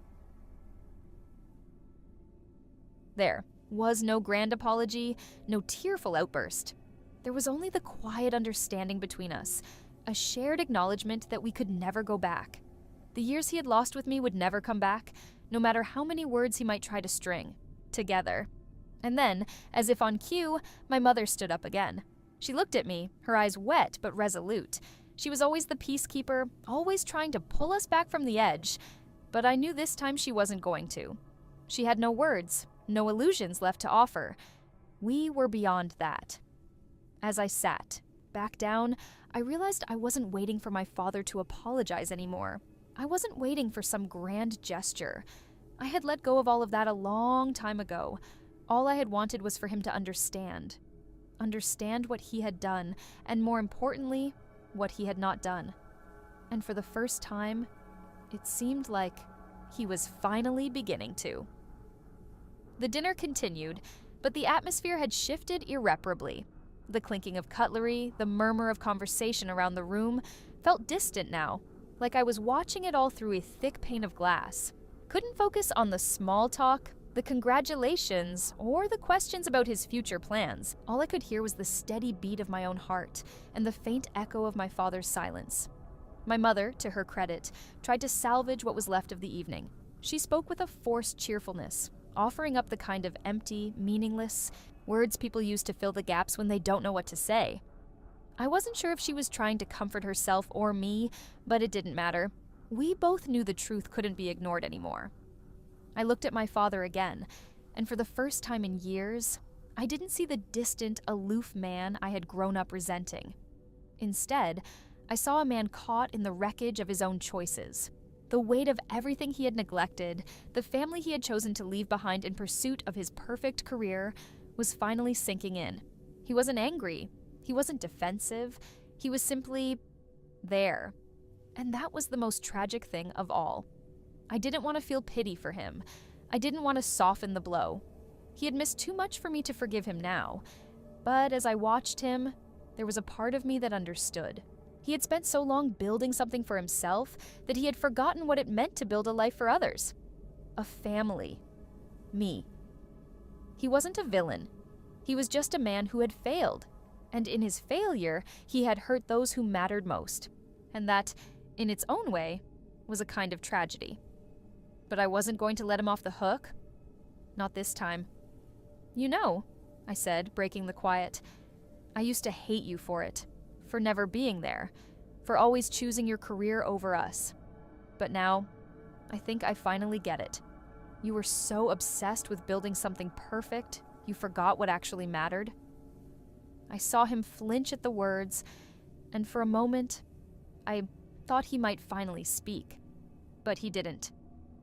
There was no grand apology, no tearful outburst. There was only the quiet understanding between us, a shared acknowledgement that we could never go back. The years he had lost with me would never come back, no matter how many words he might try to string together. And then, as if on cue, my mother stood up again. She looked at me, her eyes wet but resolute. She was always the peacekeeper, always trying to pull us back from the edge, but I knew this time she wasn't going to. She had no words, no illusions left to offer. We were beyond that. As I sat, back down, I realized I wasn't waiting for my father to apologize anymore. I wasn't waiting for some grand gesture. I had let go of all of that a long time ago. All I had wanted was for him to understand. Understand what he had done, and more importantly, what he had not done. And for the first time, it seemed like he was finally beginning to. The dinner continued, but the atmosphere had shifted irreparably. The clinking of cutlery, the murmur of conversation around the room felt distant now, like I was watching it all through a thick pane of glass. Couldn't focus on the small talk, the congratulations, or the questions about his future plans. All I could hear was the steady beat of my own heart and the faint echo of my father's silence. My mother, to her credit, tried to salvage what was left of the evening. She spoke with a forced cheerfulness, offering up the kind of empty, meaningless words people use to fill the gaps when they don't know what to say. I wasn't sure if she was trying to comfort herself or me, but it didn't matter. We both knew the truth couldn't be ignored anymore. I looked at my father again, and for the first time in years, I didn't see the distant, aloof man I had grown up resenting. Instead, I saw a man caught in the wreckage of his own choices. The weight of everything he had neglected, the family he had chosen to leave behind in pursuit of his perfect career, was finally sinking in. He wasn't angry. He wasn't defensive. He was simply there. And that was the most tragic thing of all. I didn't want to feel pity for him. I didn't want to soften the blow. He had missed too much for me to forgive him now. But as I watched him, there was a part of me that understood. He had spent so long building something for himself that he had forgotten what it meant to build a life for others. A family. Me. He wasn't a villain. He was just a man who had failed. And in his failure, he had hurt those who mattered most. And that, in its own way, was a kind of tragedy. But I wasn't going to let him off the hook. Not this time. You know, I said, breaking the quiet, I used to hate you for it, for never being there, for always choosing your career over us. But now, I think I finally get it. You were so obsessed with building something perfect, you forgot what actually mattered. I saw him flinch at the words, and for a moment, I thought he might finally speak. But he didn't.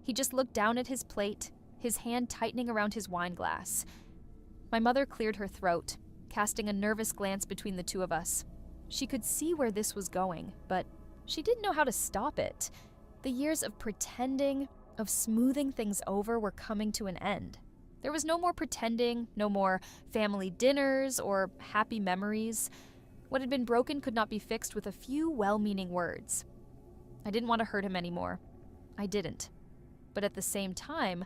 He just looked down at his plate, his hand tightening around his wine glass. My mother cleared her throat, casting a nervous glance between the two of us. She could see where this was going, but she didn't know how to stop it. The years of pretending, of smoothing things over were coming to an end. There was no more pretending, no more family dinners or happy memories. What had been broken could not be fixed with a few well-meaning words. I didn't want to hurt him anymore. I didn't. But at the same time,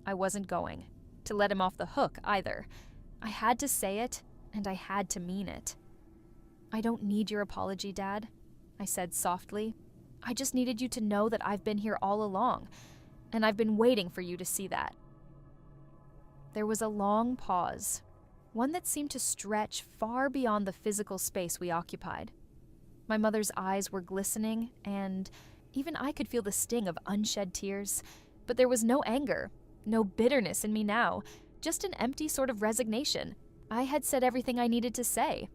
I wasn't going to let him off the hook either. I had to say it, and I had to mean it. I don't need your apology, Dad, I said softly. I just needed you to know that I've been here all along, and I've been waiting for you to see that. There was a long pause, one that seemed to stretch far beyond the physical space we occupied. My mother's eyes were glistening, and even I could feel the sting of unshed tears, but there was no anger, No bitterness in me now, just an empty sort of resignation. I had said everything I needed to say.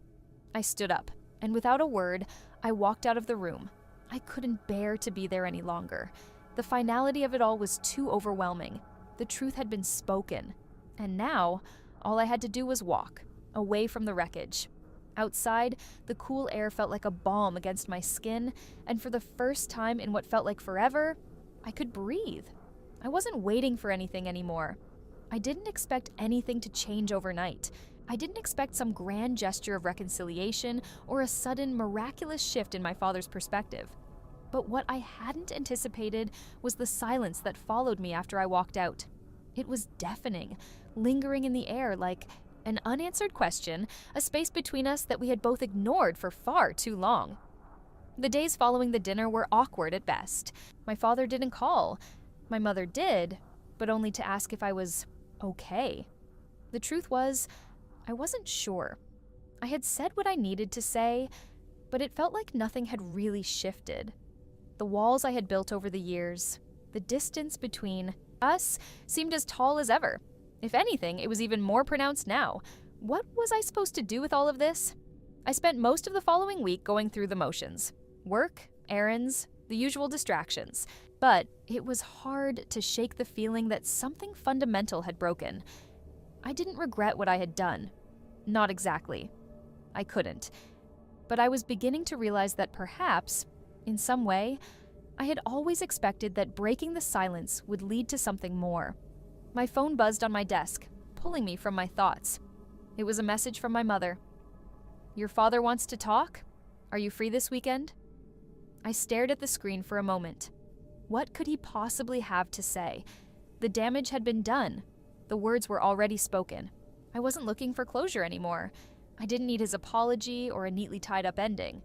I stood up, and without a word, I walked out of the room. I couldn't bear to be there any longer. The finality of it all was too overwhelming. The truth had been spoken, and now all I had to do was walk, away from the wreckage. Outside, the cool air felt like a balm against my skin, and for the first time in what felt like forever, I could breathe. I wasn't waiting for anything anymore. I didn't expect anything to change overnight. I didn't expect some grand gesture of reconciliation or a sudden miraculous shift in my father's perspective. But what I hadn't anticipated was the silence that followed me after I walked out. It was deafening, lingering in the air like an unanswered question, a space between us that we had both ignored for far too long. The days following the dinner were awkward at best. My father didn't call. My mother did, but only to ask if I was okay. The truth was, I wasn't sure. I had said what I needed to say, but it felt like nothing had really shifted. The walls I had built over the years, the distance between us, seemed as tall as ever. If anything, it was even more pronounced now. What was I supposed to do with all of this? I spent most of the following week going through the motions. Work, errands, the usual distractions. But it was hard to shake the feeling that something fundamental had broken. I didn't regret what I had done. Not exactly. I couldn't. But I was beginning to realize that perhaps, in some way, I had always expected that breaking the silence would lead to something more. My phone buzzed on my desk, pulling me from my thoughts. It was a message from my mother. "Your father wants to talk? Are you free this weekend?" I stared at the screen for a moment. What could he possibly have to say? The damage had been done. The words were already spoken. I wasn't looking for closure anymore. I didn't need his apology or a neatly tied-up ending.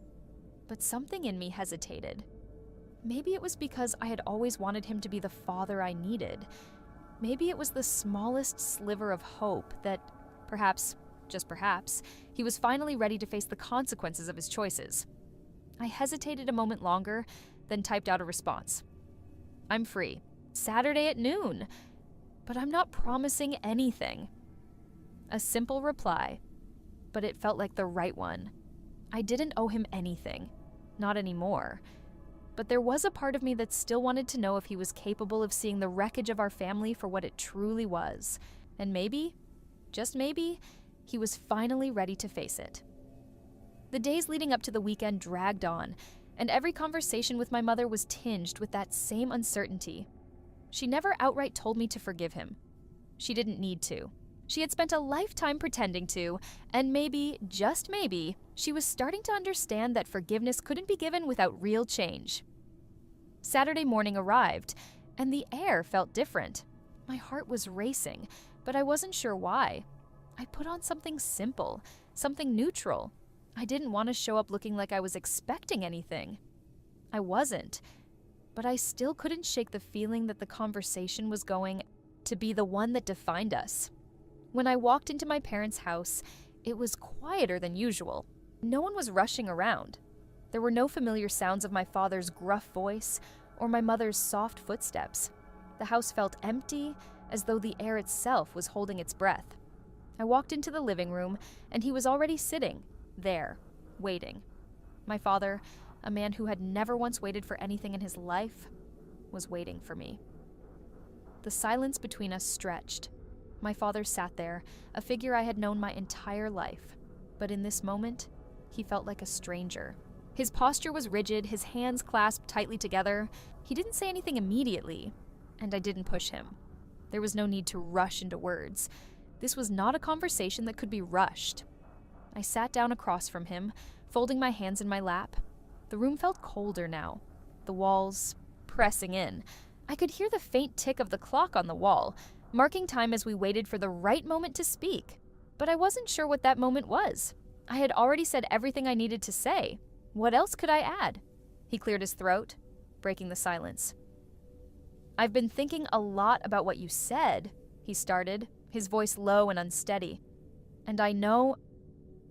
But something in me hesitated. Maybe it was because I had always wanted him to be the father I needed. Maybe it was the smallest sliver of hope that, perhaps, just perhaps, he was finally ready to face the consequences of his choices. I hesitated a moment longer, then typed out a response. "I'm free. Saturday at noon. But I'm not promising anything." A simple reply, but it felt like the right one. I didn't owe him anything. Not anymore. But there was a part of me that still wanted to know if he was capable of seeing the wreckage of our family for what it truly was. And maybe, just maybe, he was finally ready to face it. The days leading up to the weekend dragged on, and every conversation with my mother was tinged with that same uncertainty. She never outright told me to forgive him. She didn't need to. She had spent a lifetime pretending to, and maybe, just maybe, she was starting to understand that forgiveness couldn't be given without real change. Saturday morning arrived, and the air felt different. My heart was racing, but I wasn't sure why. I put on something simple, something neutral. I didn't want to show up looking like I was expecting anything. I wasn't, but I still couldn't shake the feeling that the conversation was going to be the one that defined us. When I walked into my parents' house, it was quieter than usual. No one was rushing around. There were no familiar sounds of my father's gruff voice or my mother's soft footsteps. The house felt empty, as though the air itself was holding its breath. I walked into the living room, and he was already sitting there, waiting. My father, a man who had never once waited for anything in his life, was waiting for me. The silence between us stretched. My father sat there, a figure I had known my entire life. But in this moment, he felt like a stranger. His posture was rigid, his hands clasped tightly together. He didn't say anything immediately, and I didn't push him. There was no need to rush into words. This was not a conversation that could be rushed. I sat down across from him, folding my hands in my lap. The room felt colder now, the walls pressing in. I could hear the faint tick of the clock on the wall, marking time as we waited for the right moment to speak. But I wasn't sure what that moment was. I had already said everything I needed to say. What else could I add? He cleared his throat, breaking the silence. "I've been thinking a lot about what you said," he started, his voice low and unsteady. "And I know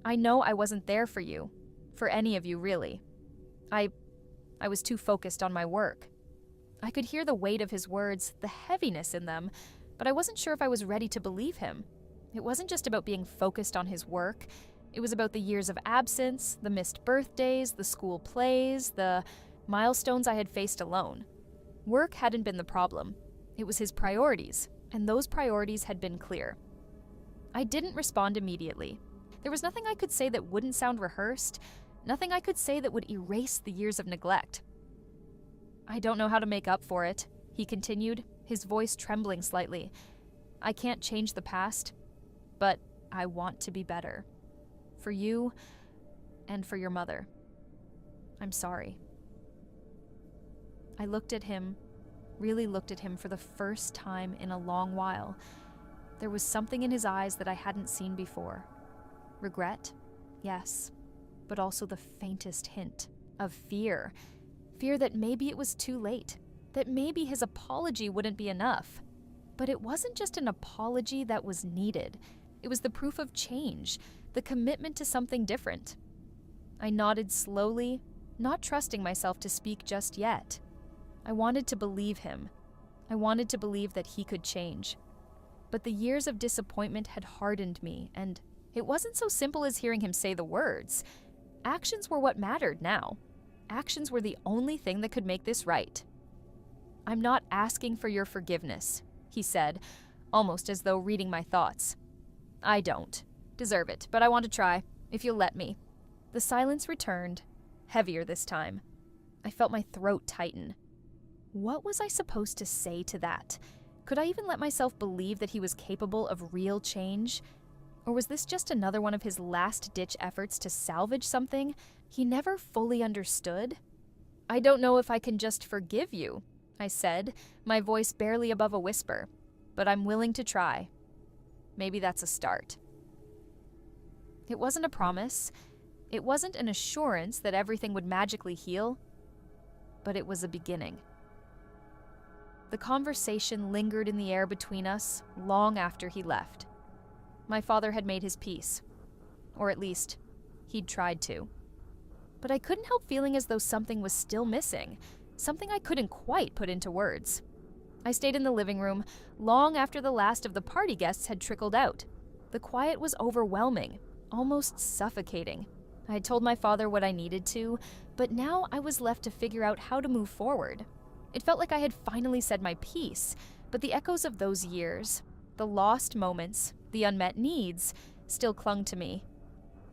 I wasn't there for you, for any of you really. I was too focused on my work." I could hear the weight of his words, the heaviness in them, But I wasn't sure if I was ready to believe him. It wasn't just about being focused on his work. It was about the years of absence, the missed birthdays, the school plays, the milestones I had faced alone. Work hadn't been the problem. It was his priorities, and those priorities had been clear. I didn't respond immediately. There was nothing I could say that wouldn't sound rehearsed, nothing I could say that would erase the years of neglect. "I don't know how to make up for it," he continued, his voice trembling slightly. "I can't change the past, but I want to be better. For you and for your mother. I'm sorry." I looked at him, really looked at him for the first time in a long while. There was something in his eyes that I hadn't seen before. Regret, yes, but also the faintest hint of fear. Fear that maybe it was too late, that maybe his apology wouldn't be enough. But it wasn't just an apology that was needed. It was the proof of change, the commitment to something different. I nodded slowly, not trusting myself to speak just yet. I wanted to believe him. I wanted to believe that he could change. But the years of disappointment had hardened me, and it wasn't so simple as hearing him say the words. Actions were what mattered now. Actions were the only thing that could make this right. "I'm not asking for your forgiveness," he said, almost as though reading my thoughts. "I don't deserve it, but I want to try, if you'll let me." The silence returned, heavier this time. I felt my throat tighten. What was I supposed to say to that? Could I even let myself believe that he was capable of real change? Or was this just another one of his last-ditch efforts to salvage something he never fully understood? "I don't know if I can just forgive you," I said, my voice barely above a whisper, "but I'm willing to try. Maybe that's a start." It wasn't a promise. It wasn't an assurance that everything would magically heal, but it was a beginning. The conversation lingered in the air between us long after he left. My father had made his peace, or at least, he'd tried to. But I couldn't help feeling as though something was still missing, something I couldn't quite put into words. I stayed in the living room long after the last of the party guests had trickled out. The quiet was overwhelming, almost suffocating. I had told my father what I needed to, but now I was left to figure out how to move forward. It felt like I had finally said my piece, but the echoes of those years, the lost moments, the unmet needs, still clung to me.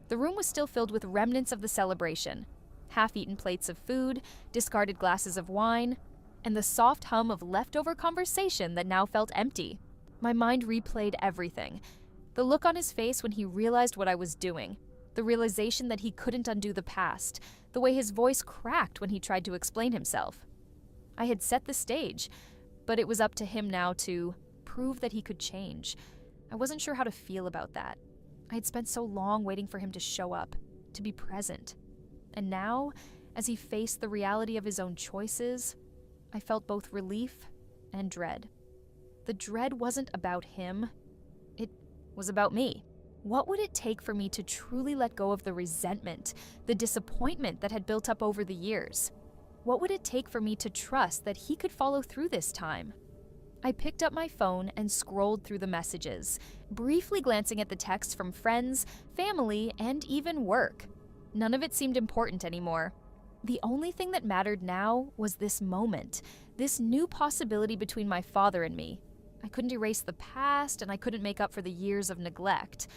The room was still filled with remnants of the celebration, half-eaten plates of food, discarded glasses of wine, and the soft hum of leftover conversation that now felt empty. My mind replayed everything. The look on his face when he realized what I was doing, the realization that he couldn't undo the past, the way his voice cracked when he tried to explain himself. I had set the stage, but it was up to him now to prove that he could change. I wasn't sure how to feel about that. I had spent so long waiting for him to show up, to be present. And now, as he faced the reality of his own choices, I felt both relief and dread. The dread wasn't about him. It was about me. What would it take for me to truly let go of the resentment, the disappointment that had built up over the years? What would it take for me to trust that he could follow through this time? I picked up my phone and scrolled through the messages, briefly glancing at the texts from friends, family, and even work. None of it seemed important anymore. The only thing that mattered now was this moment, this new possibility between my father and me. I couldn't erase the past, and I couldn't make up for the years of neglect,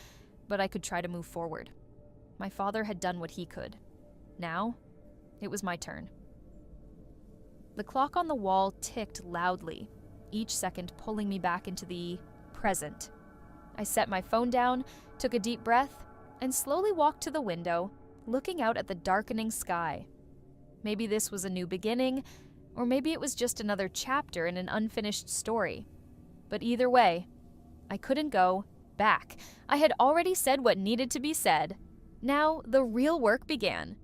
but I could try to move forward. My father had done what he could. Now, it was my turn. The clock on the wall ticked loudly, each second pulling me back into the present. I set my phone down, took a deep breath, and slowly walked to the window, looking out at the darkening sky. Maybe this was a new beginning, or maybe it was just another chapter in an unfinished story. But either way, I couldn't go back. I had already said what needed to be said. Now the real work began.